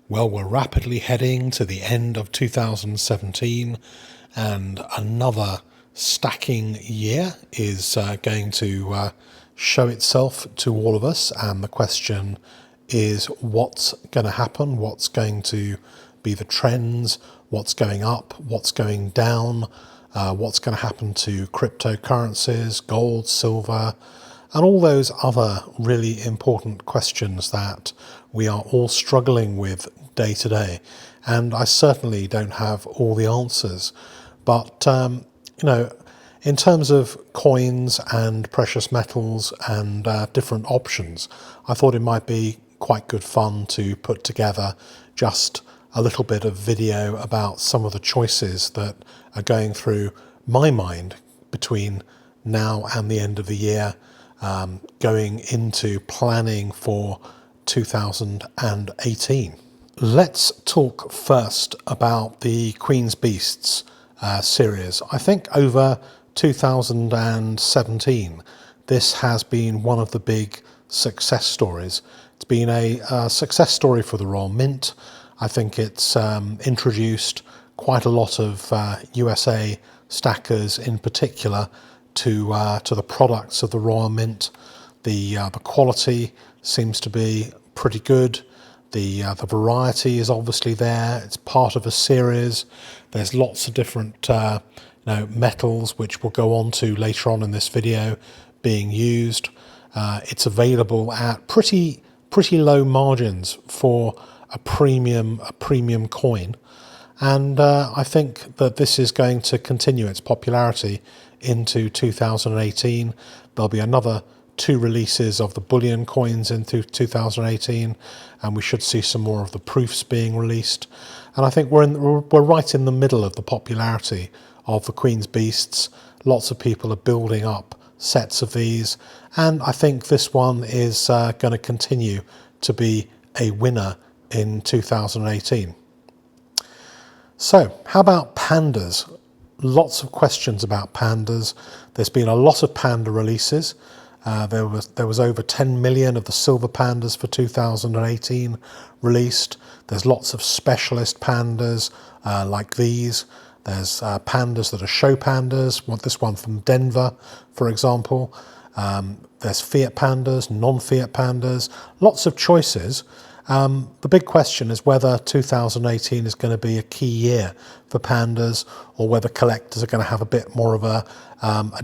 Well, we're rapidly heading to the end of 2017, and another stacking year is going to show itself to all of us. And the question is, what's going to happen? What's going to be the trends? What's going up? What's going down? What's going to happen to cryptocurrencies, gold, silver, and all those other really important questions that we are all struggling with day to day. And I certainly don't have all the answers. But, in terms of coins and precious metals and different options, I thought it might be quite good fun to put together just a little bit of video about some of the choices that are going through my mind between now and the end of the year, going into planning for 2018. Let's talk first about the Queen's Beasts series. I think over 2017, this has been one of the big success stories. It's been a success story for the Royal Mint. I think it's introduced quite a lot of USA stackers in particular to the products of the Royal Mint. The quality seems to be pretty good. The variety is obviously there. It's part of a series. There's lots of different metals, which we'll go on to later on in this video, being used. It's available at pretty low margins for a premium coin. And I think that this is going to continue its popularity into 2018. There'll be another 2 releases of the bullion coins into 2018, and we should see some more of the proofs being released. And I think we're right in the middle of the popularity of the Queen's Beasts. Lots of people are building up sets of these, and I think this one is going to continue to be a winner in 2018. So, how about pandas? Lots of questions about pandas. There's been a lot of panda releases. There was over 10 million of the silver pandas for 2018 released. There's lots of specialist pandas like these. There's pandas that are show pandas. This one from Denver, for example. There's fiat pandas, non-fiat pandas. Lots of choices. The big question is whether 2018 is going to be a key year for pandas, or whether collectors are going to have a bit more of a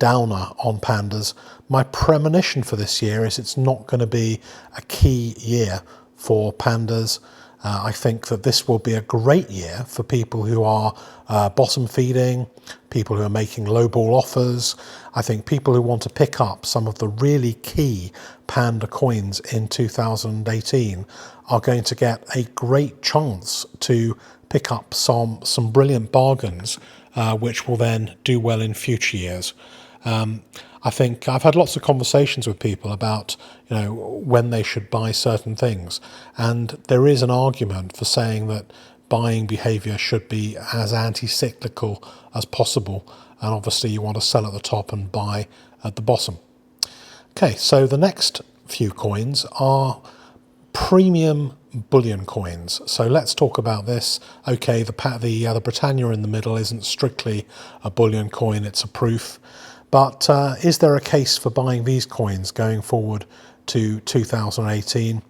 downer on pandas. My premonition for this year is it's not going to be a key year for pandas. I think that this will be a great year for people who are bottom feeding, people who are making lowball offers. I think people who want to pick up some of the really key panda coins in 2018 are going to get a great chance to pick up some brilliant bargains, which will then do well in future years. I think I've had lots of conversations with people about, when they should buy certain things. And there is an argument for saying that buying behavior should be as anti-cyclical as possible. And obviously you want to sell at the top and buy at the bottom. Okay, so the next few coins are premium bullion coins. So let's talk about this. Okay, the Britannia in the middle isn't strictly a bullion coin, it's a proof. But is there a case for buying these coins going forward to 2018?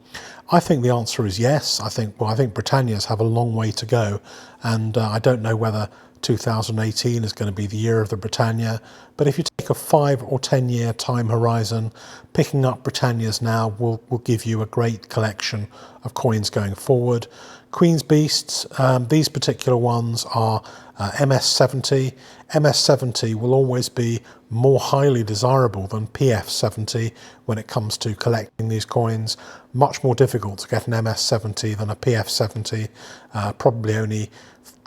I think the answer is yes. I think Britannias have a long way to go, and I don't know whether 2018 is going to be the year of the Britannia. But if you take a 5 or 10 year time horizon, picking up Britannias now will give you a great collection of coins going forward. Queen's Beasts, these particular ones are MS70. MS70 will always be more highly desirable than PF70 when it comes to collecting these coins. Much more difficult to get an MS70 than a PF70. Probably only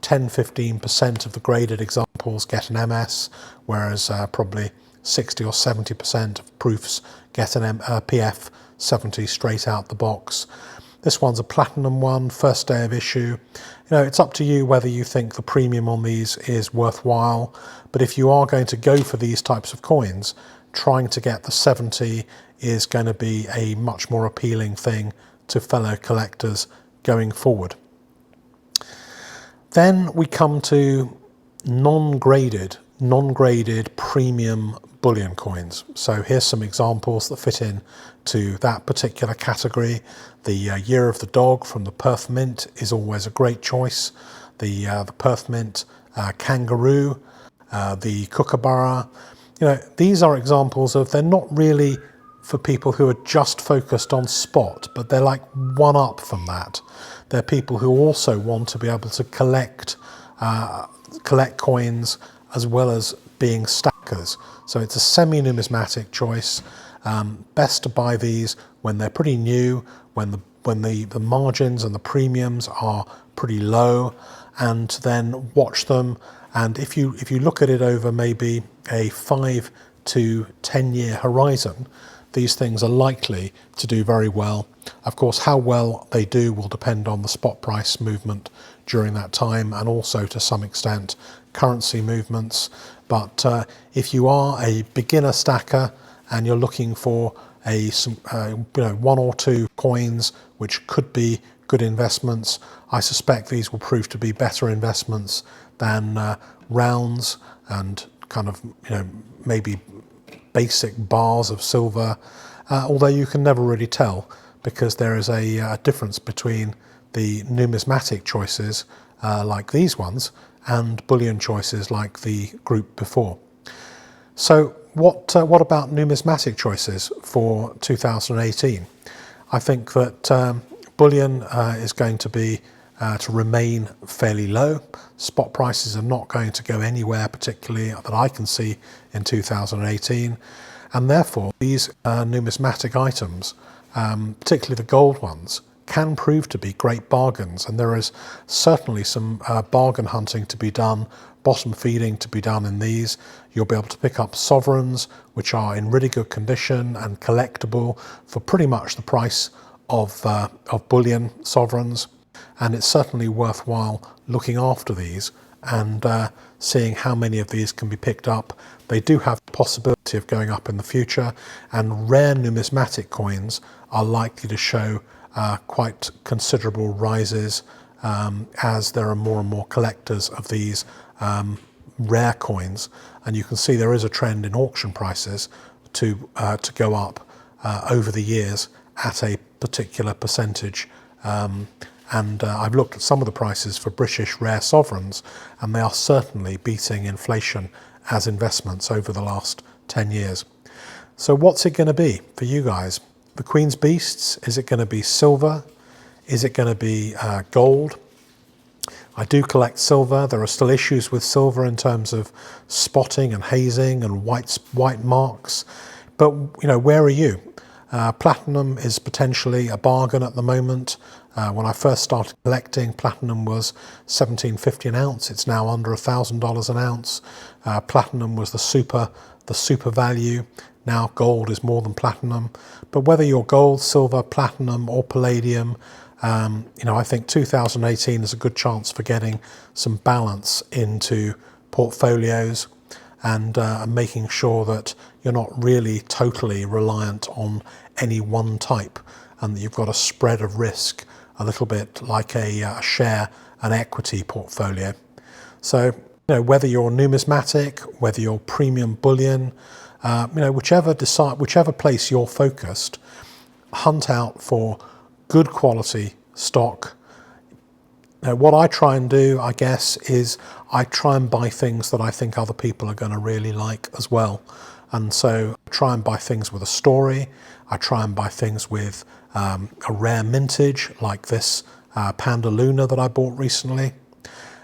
10-15% of the graded examples get an MS, whereas probably 60 or 70% of proofs get an PF70 straight out the box. This one's a platinum one, first day of issue. It's up to you whether you think the premium on these is worthwhile. But if you are going to go for these types of coins, trying to get the 70 is going to be a much more appealing thing to fellow collectors going forward. Then we come to non-graded premium bullion coins. So here's some examples that fit in to that particular category. The Year of the Dog from the Perth Mint is always a great choice. The Perth Mint Kangaroo, the Kookaburra. These are examples of, they're not really for people who are just focused on spot, but they're like one up from that. They're people who also want to be able to collect coins as well as being stackers. So it's a semi-numismatic choice. Best to buy these when they're pretty new, when the margins and the premiums are pretty low, and then watch them. And if you look at it over maybe a 5 to 10 year horizon, these things are likely to do very well. Of course, how well they do will depend on the spot price movement during that time, and also to some extent currency movements. But if you are a beginner stacker and you're looking for one or two coins which could be good investments, I suspect these will prove to be better investments than rounds and kind of maybe basic bars of silver, although you can never really tell, because there is a difference between the numismatic choices like these ones and bullion choices like the group before. So what about numismatic choices for 2018? I think that bullion is going to be to remain fairly low. Spot prices are not going to go anywhere particularly that I can see in 2018, and therefore these numismatic items, particularly the gold ones, can prove to be great bargains. And there is certainly some bargain hunting to be done, bottom feeding to be done in these. You'll be able to pick up sovereigns which are in really good condition and collectible for pretty much the price of bullion sovereigns. And it's certainly worthwhile looking after these and seeing how many of these can be picked up. They do have the possibility of going up in the future, and rare numismatic coins are likely to show quite considerable rises as there are more and more collectors of these rare coins. And you can see there is a trend in auction prices to go up over the years at a particular percentage. And I've looked at some of the prices for British rare sovereigns, and they are certainly beating inflation as investments over the last 10 years. So what's it going to be for you guys? The Queen's Beasts, is it going to be silver? Is it going to be gold? I do collect silver. There are still issues with silver in terms of spotting and hazing and white marks. But where are you? Platinum is potentially a bargain at the moment. When I first started collecting, platinum was $17.50 an ounce. It's now under $1,000 an ounce. Platinum was the super value. Now gold is more than platinum. But whether you're gold, silver, platinum, or palladium, I think 2018 is a good chance for getting some balance into portfolios and making sure that you're not really totally reliant on any one type, and that you've got a spread of risk, a little bit like a share and equity portfolio. So whether you're numismatic, whether you're premium bullion, whichever place you're focused, hunt out for good quality stock. What I try and do, I guess, is I try and buy things that I think other people are going to really like as well. And so I try and buy things with a story. I try and buy things with a rare mintage like this Panda Luna that I bought recently.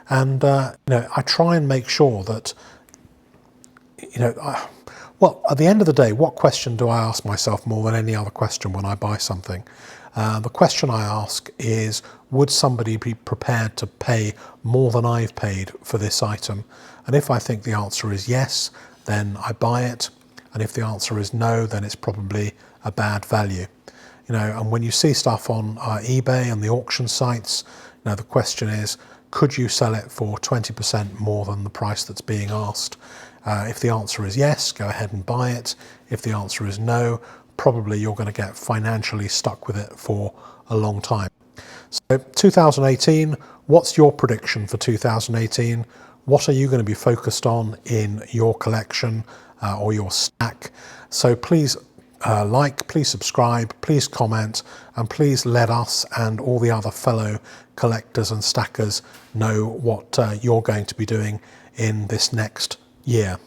And I try and make sure that at the end of the day, what question do I ask myself more than any other question when I buy something? The question I ask is, would somebody be prepared to pay more than I've paid for this item? And if I think the answer is yes, then I buy it. And if the answer is no, then it's probably a bad value. And when you see stuff on eBay and the auction sites, the question is, could you sell it for 20% more than the price that's being asked? If the answer is yes, go ahead and buy it. If the answer is no, probably you're going to get financially stuck with it for a long time. So 2018, what's your prediction for 2018? What are you going to be focused on in your collection or your stack? So please like, please subscribe, please comment, and please let us and all the other fellow collectors and stackers know what you're going to be doing in this next year.